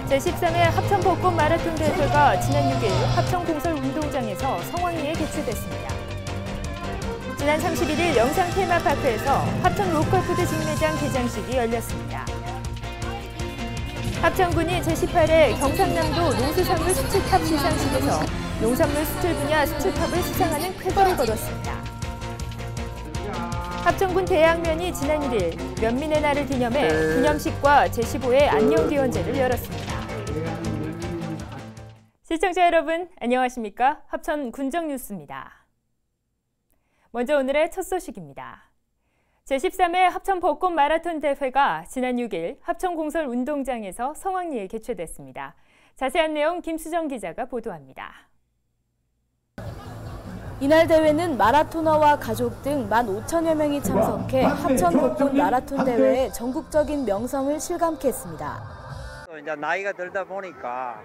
제13회 합천 벚꽃 마라톤 대회가 지난 6일 합천 공설 운동장에서 성황리에 개최됐습니다. 지난 31일 영상 테마파크에서 합천 로컬푸드 직매장 개장식이 열렸습니다. 합천군이 제18회 경상남도 농수산물 수출탑 시상식에서 농산물 수출 분야 수출탑을 수상하는 쾌거를 거뒀습니다. 합천군 대양면이 지난 1일 면민의 날을 기념해 기념식과 제15회 안녕기원제를 열었습니다. 시청자 여러분, 안녕하십니까? 합천 군정뉴스입니다. 먼저 오늘의 첫 소식입니다. 제13회 합천 벚꽃 마라톤 대회가 지난 6일 합천 공설 운동장에서 성황리에 개최됐습니다. 자세한 내용 김수정 기자가 보도합니다. 이날 대회는 마라토너와 가족 등 15,000여 명이 참석해 합천 벚꽃 마라톤 대회의 전국적인 명성을 실감케 했습니다. 이제 나이가 들다 보니까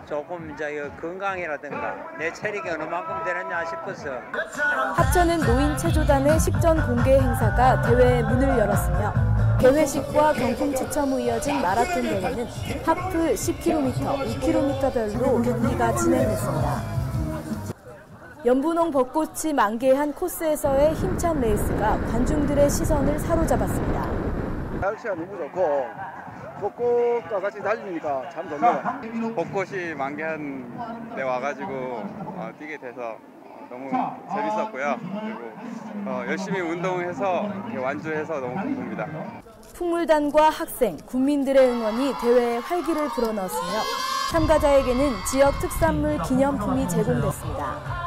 조금 이제 건강이라든가 내 체력이 어느 만큼 되느냐 싶어서 합천은 노인체조단의 식전 공개 행사가 대회의 문을 열었으며 개회식과 경품 추첨 후 이어진 마라톤 대회는 하프 10km, 2km별로 경기가 진행됐습니다. 연분홍 벚꽃이 만개한 코스에서의 힘찬 레이스가 관중들의 시선을 사로잡았습니다. 날씨가 너무 좋고 벚꽃과 같이 달리니까 참 좋네요. 벚꽃이 만개한 데 와가지고 뛰게 돼서 너무 재밌었고요. 그리고 열심히 운동해서 완주해서 너무 기쁩니다. 풍물단과 학생, 국민들의 응원이 대회에 활기를 불어넣었으며 참가자에게는 지역 특산물 기념품이 제공됐습니다.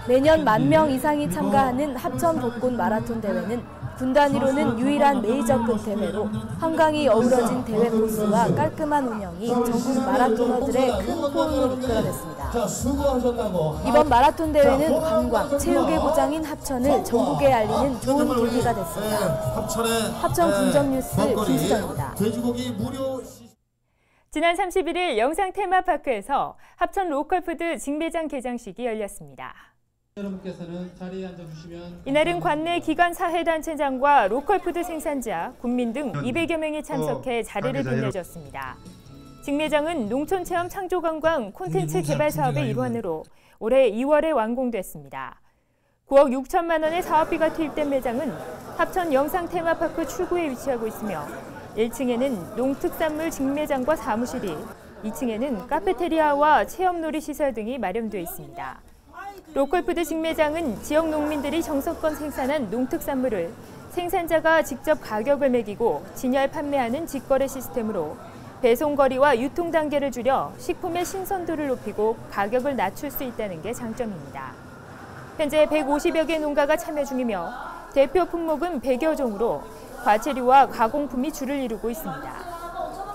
매년 10,000명 이상이 참가하는 합천 벚꽃 마라톤 대회는 군 단위로는 유일한 메이저급 대회로 한강이 어우러진 대회 코스와 깔끔한 운영이 전국 마라토너들의 큰 호응을 이끌어냈습니다. 이번 마라톤 대회는 관광, 체육의 고장인 합천을 전국에 알리는 좋은 계기가 됐습니다. 합천 군정뉴스 김수정입니다. 지난 31일 영상 테마파크에서 합천 로컬푸드 직매장 개장식이 열렸습니다. 여러분께서는 자리에 앉아주시면 이날은 관내 기관 사회단체장과 로컬푸드 생산자, 국민 등 200여 명이 참석해 자리를 빛내줬습니다. 직매장은 농촌체험 창조관광 콘텐츠 개발 사업의 일환으로 올해 2월에 완공됐습니다. 9억 6천만 원의 사업비가 투입된 매장은 합천 영상 테마파크 출구에 위치하고 있으며 1층에는 농특산물 직매장과 사무실이, 2층에는 카페테리아와 체험놀이 시설 등이 마련되어 있습니다. 로컬푸드 직매장은 지역 농민들이 정성껏 생산한 농특산물을 생산자가 직접 가격을 매기고 진열 판매하는 직거래 시스템으로 배송거리와 유통 단계를 줄여 식품의 신선도를 높이고 가격을 낮출 수 있다는 게 장점입니다. 현재 150여 개 농가가 참여 중이며 대표 품목은 100여 종으로 과체류와 가공품이 주를 이루고 있습니다.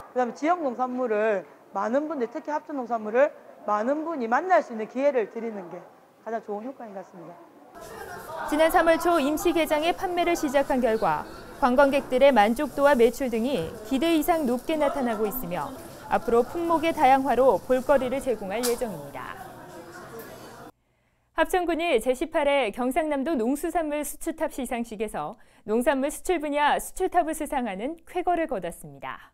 그다음에 지역 농산물을 많은 분들, 특히 합천 농산물을 많은 분이 만날 수 있는 기회를 드리는 게 가장 좋은 효과인 것 같습니다. 지난 3월 초 임시 개장에 판매를 시작한 결과 관광객들의 만족도와 매출 등이 기대 이상 높게 나타나고 있으며 앞으로 품목의 다양화로 볼거리를 제공할 예정입니다. 합천군이 제18회 경상남도 농수산물 수출탑 시상식에서 농산물 수출 분야 수출탑을 수상하는 쾌거를 거뒀습니다.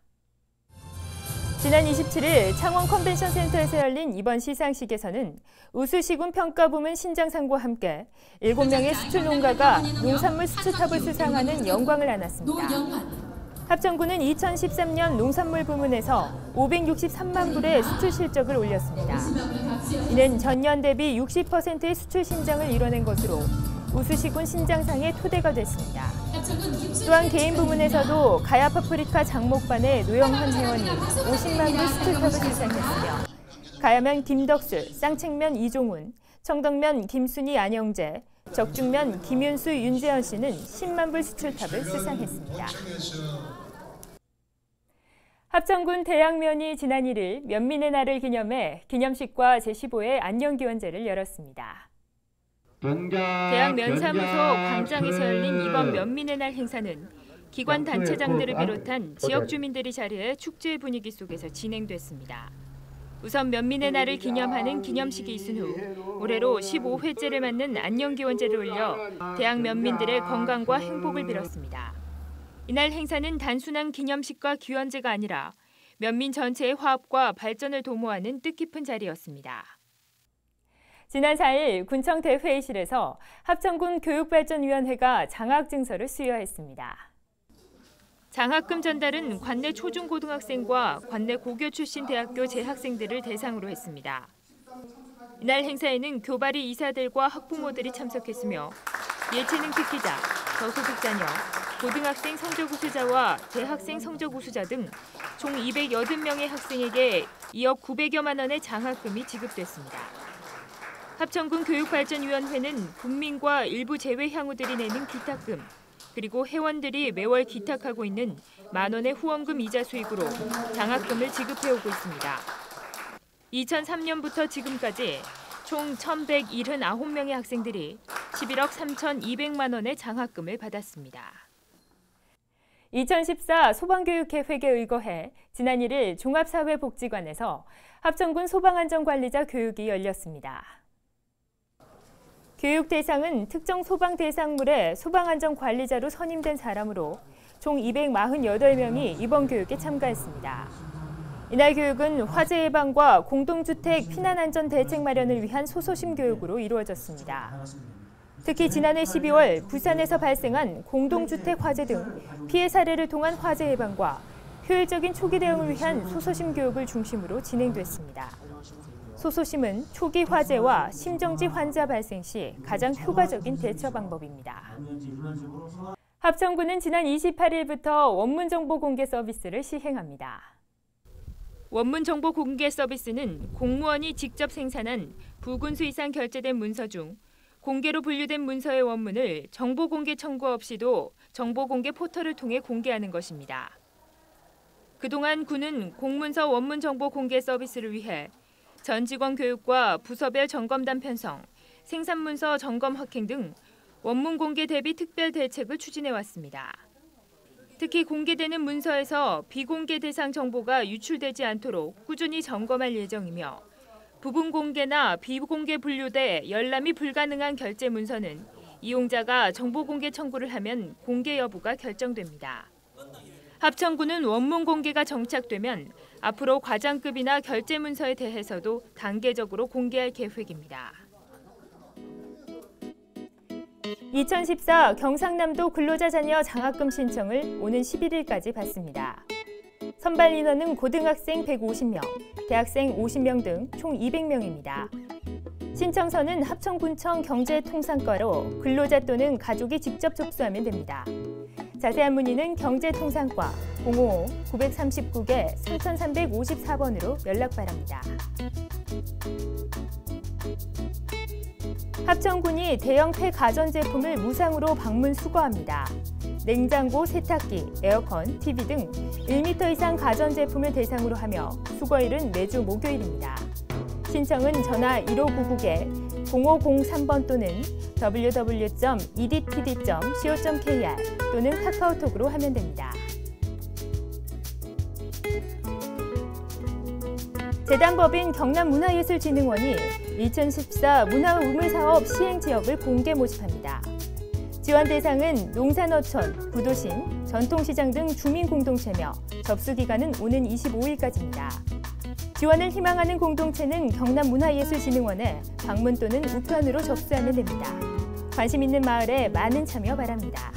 지난 27일 창원 컨벤션 센터에서 열린 이번 시상식에서는 우수시군 평가부문 신장상과 함께 7명의 수출 농가가 농산물 수출탑을 수상하는 영광을 안았습니다. 합천군은 2013년 농산물 부문에서 563만 불의 수출 실적을 올렸습니다. 이는 전년 대비 60%의 수출 신장을 이뤄낸 것으로 우수시군 신장상의 토대가 됐습니다. 또한 개인 부문에서도 가야 파프리카 장목반의 노영환 회원이 50만 불 수출탑을 수상했으며 가야면 김덕술, 쌍책면 이종훈, 청덕면 김순희 안영재, 적중면 김윤수 윤재현 씨는 10만 불 수출탑을 수상했습니다. 합천군 대양면이 지난 1일 면민의 날을 기념해 기념식과 제15회 안녕기원제를 열었습니다. 대양면사무소 광장에서 열린 이번 면민의 날 행사는 기관 단체장들을 비롯한 지역 주민들이 자리해 축제의 분위기 속에서 진행됐습니다. 우선 면민의 날을 기념하는 기념식이 있은 후 올해로 15회째를 맞는 안녕기원제를 올려 대양 면민들의 건강과 행복을 빌었습니다. 이날 행사는 단순한 기념식과 기원제가 아니라 면민 전체의 화합과 발전을 도모하는 뜻깊은 자리였습니다. 지난 4일 군청 대회의실에서 합천군 교육발전위원회가 장학증서를 수여했습니다. 장학금 전달은 관내 초중고등학생과 관내 고교 출신 대학교 재학생들을 대상으로 했습니다. 이날 행사에는 교발이 이사들과 학부모들이 참석했으며 예체능 특기자, 저소득 자녀, 고등학생 성적 우수자와 대학생 성적 우수자 등 총 280명의 학생에게 2억 900여만 원의 장학금이 지급됐습니다. 합천군 교육발전위원회는 군민과 일부 재외 향후들이 내는 기탁금, 그리고 회원들이 매월 기탁하고 있는 만 원의 후원금 이자 수익으로 장학금을 지급해오고 있습니다. 2003년부터 지금까지 총 1,179명의 학생들이 11억 3,200만 원의 장학금을 받았습니다. 2014 소방교육계획에 의거해 지난 1일 종합사회복지관에서 합천군 소방안전관리자 교육이 열렸습니다. 교육 대상은 특정 소방 대상물의 소방안전관리자로 선임된 사람으로 총 248명이 이번 교육에 참가했습니다. 이날 교육은 화재 예방과 공동주택 피난안전 대책 마련을 위한 소소심 교육으로 이루어졌습니다. 특히 지난해 12월 부산에서 발생한 공동주택 화재 등 피해 사례를 통한 화재 예방과 효율적인 초기 대응을 위한 소소심 교육을 중심으로 진행됐습니다. 소소심은 초기 화재와 심정지 환자 발생 시 가장 효과적인 대처 방법입니다. 합천군은 지난 28일부터 원문정보 공개 서비스를 시행합니다. 원문정보 공개 서비스는 공무원이 직접 생산한 부군수 이상 결제된 문서 중 공개로 분류된 문서의 원문을 정보 공개 청구 없이도 정보 공개 포털을 통해 공개하는 것입니다. 그동안 군은 공문서 원문 정보 공개 서비스를 위해 전 직원 교육과 부서별 점검단 편성, 생산문서 점검 확행 등 원문 공개 대비 특별 대책을 추진해 왔습니다. 특히 공개되는 문서에서 비공개 대상 정보가 유출되지 않도록 꾸준히 점검할 예정이며 부분 공개나 비공개 분류돼 열람이 불가능한 결제 문서는 이용자가 정보 공개 청구를 하면 공개 여부가 결정됩니다. 합천군은 원문 공개가 정착되면 앞으로 과장급이나 결제 문서에 대해서도 단계적으로 공개할 계획입니다. 2014 경상남도 근로자 자녀 장학금 신청을 오는 11일까지 받습니다. 선발 인원은 고등학생 150명, 대학생 50명 등 총 200명입니다. 신청서는 합천군청 경제통상과로 근로자 또는 가족이 직접 접수하면 됩니다. 자세한 문의는 경제통상과 055-939개 3354번으로 연락 바랍니다. 합천군이 대형 폐가전제품을 무상으로 방문 수거합니다. 냉장고, 세탁기, 에어컨, TV 등 1m 이상 가전제품을 대상으로 하며 수거일은 매주 목요일입니다. 신청은 전화 1599에 0503번 또는 www.edtd.co.kr 또는 카카오톡으로 하면 됩니다. 재단법인 경남문화예술진흥원이 2014 문화우물사업 시행지역을 공개 모집합니다. 지원 대상은 농산어촌, 부도심, 전통시장 등 주민공동체며 접수기간은 오는 25일까지입니다. 지원을 희망하는 공동체는 경남문화예술진흥원에 방문 또는 우편으로 접수하면 됩니다. 관심 있는 마을에 많은 참여 바랍니다.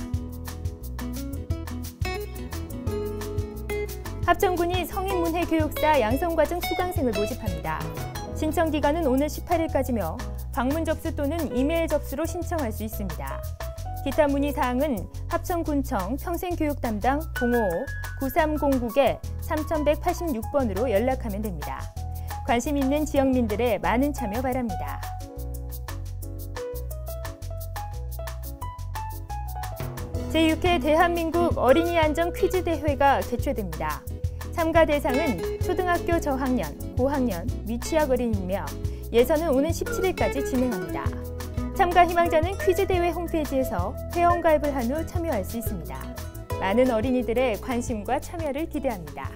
합천군이 성인문해교육사 양성과정 수강생을 모집합니다. 신청 기간은 오늘 18일까지며 방문 접수 또는 이메일 접수로 신청할 수 있습니다. 기타 문의 사항은 합천군청 평생교육담당 055-9309개 3186번으로 연락하면 됩니다. 관심 있는 지역민들의 많은 참여 바랍니다. 제6회 대한민국 어린이 안전 퀴즈 대회가 개최됩니다. 참가 대상은 초등학교 저학년, 고학년, 미취학 어린이며 예선은 오는 17일까지 진행합니다. 참가 희망자는 퀴즈 대회 홈페이지에서 회원가입을 한 후 참여할 수 있습니다. 많은 어린이들의 관심과 참여를 기대합니다.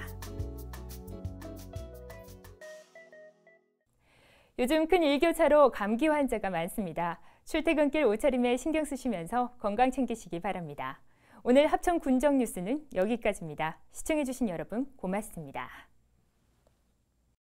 요즘 큰 일교차로 감기 환자가 많습니다. 출퇴근길 옷차림에 신경 쓰시면서 건강 챙기시기 바랍니다. 오늘 합천 군정 뉴스는 여기까지입니다. 시청해주신 여러분 고맙습니다.